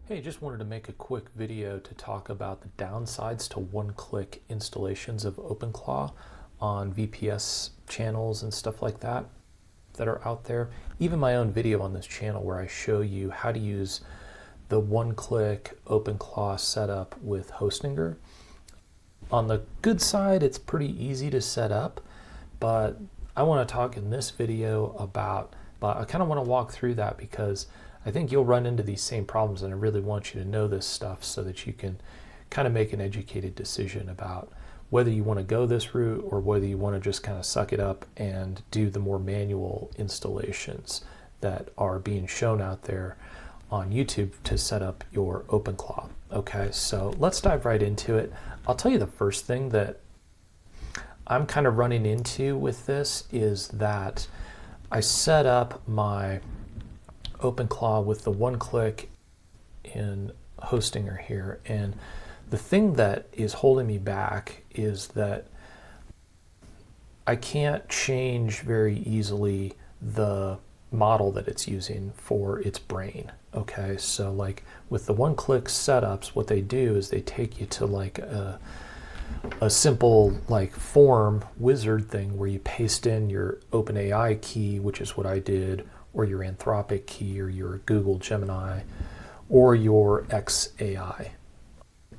Hey, just wanted to make a quick video to talk about the downsides to one-click installations of OpenClaw on VPS channels and stuff like that are out there. Even my own video on this channel where I show you how to use the one-click OpenClaw setup with Hostinger. On the good side, it's pretty easy to set up, but I want to talk in this video about, I kind of want to walk through that because I think you'll run into these same problems, and I really want you to know this stuff so that you can kind of make an educated decision about whether you want to go this route or whether you want to just kind of suck it up and do the more manual installations that are being shown out there on YouTube to set up your OpenClaw. Okay, so let's dive right into it. I'll tell you the first thing that I'm kind of running into with this is that I set up my OpenClaw with the one click in Hostinger here, and the thing that is holding me back is that I can't change very easily the model that it's using for its brain. Okay, so like with the one click setups, what they do is they take you to like a simple like form wizard thing where you paste in your OpenAI key, which is what I did, or your Anthropic key, or your Google Gemini, or your XAI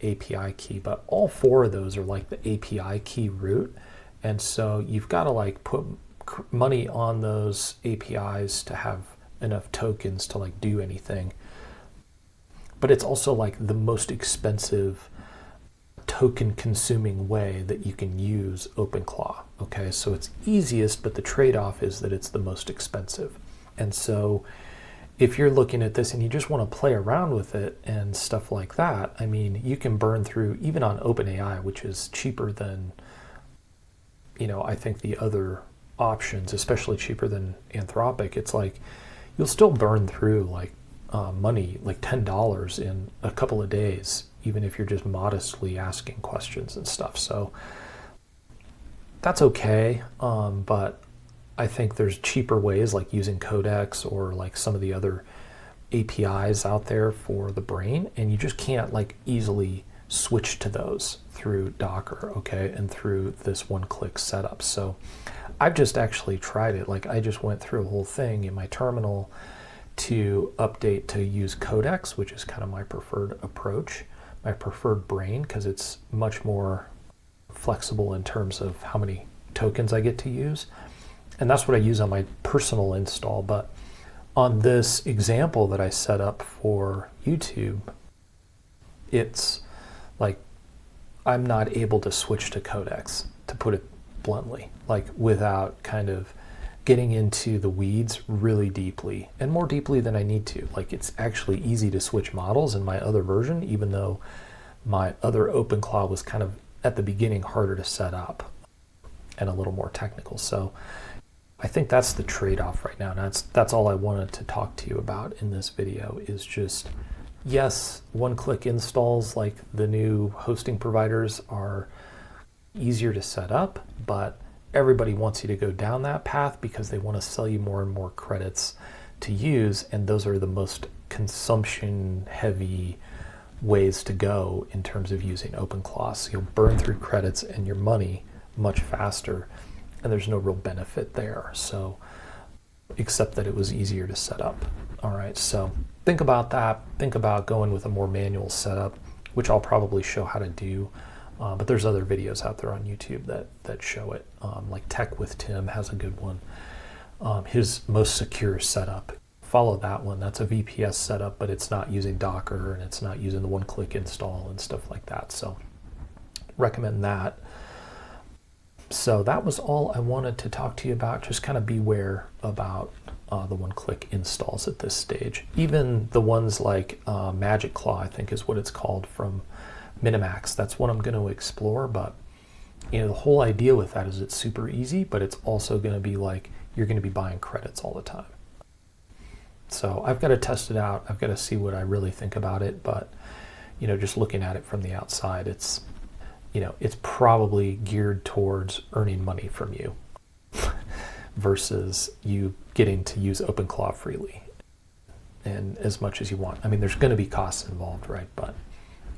API key. But all four of those are like the API key root. And so you've got to like put money on those APIs to have enough tokens to like do anything. But it's also like the most expensive token consuming way that you can use OpenClaw. Okay, so it's easiest, but the trade-off is that it's the most expensive. And so if you're looking at this and you just want to play around with it and stuff like that, I mean, you can burn through, even on OpenAI, which is cheaper than, I think the other options, especially cheaper than Anthropic, it's like you'll still burn through like money, like $10 in a couple of days, even if you're just modestly asking questions and stuff. So that's okay, but I think there's cheaper ways like using Codex or like some of the other APIs out there for the brain, and you just can't like easily switch to those through Docker, okay, and through this one-click setup. So I've just actually tried it. Like I just went through a whole thing in my terminal to update to use Codex, which is kind of my preferred approach, my preferred brain, because it's much more flexible in terms of how many tokens I get to use. And that's what I use on my personal install. But on this example that I set up for YouTube, it's like I'm not able to switch to Codex, to put it bluntly, like without kind of getting into the weeds really deeply, and more deeply than I need to. Like it's actually easy to switch models in my other version, even though my other OpenClaw was kind of at the beginning harder to set up and a little more technical. So I think that's the trade-off right now. And that's all I wanted to talk to you about in this video is just, yes, one-click installs like the new hosting providers are easier to set up, but everybody wants you to go down that path because they want to sell you more and more credits to use, and those are the most consumption-heavy ways to go in terms of using OpenClaw. So you'll burn through credits and your money much faster, and there's no real benefit there. So, except that it was easier to set up. All right, so think about that. Think about going with a more manual setup, which I'll probably show how to do. But there's other videos out there on YouTube that show it. Like Tech with Tim has a good one. His most secure setup. Follow that one. That's a VPS setup, but it's not using Docker and it's not using the one-click install and stuff like that. So recommend that. So that was all I wanted to talk to you about. Just kind of beware about the one-click installs at this stage. Even the ones like Magic Claw, I think is what it's called, from Minimax. That's what I'm going to explore. But the whole idea with that is it's super easy, but it's also going to be like you're going to be buying credits all the time. So I've got to test it out. I've got to see what I really think about it. But just looking at it from the outside, it's probably geared towards earning money from you versus you getting to use OpenClaw freely. and as much as you want. I mean, there's going to be costs involved, right? But,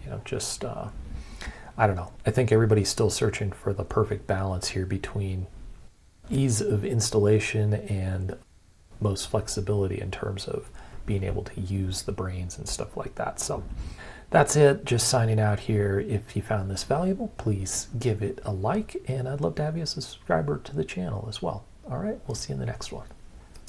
you know, just, I don't know. I think everybody's still searching for the perfect balance here between ease of installation and most flexibility in terms of being able to use the brains and stuff like that. So that's it. Just signing out here. If you found this valuable, please give it a like, and I'd love to have you a subscriber to the channel as well. All right, we'll see you in the next one.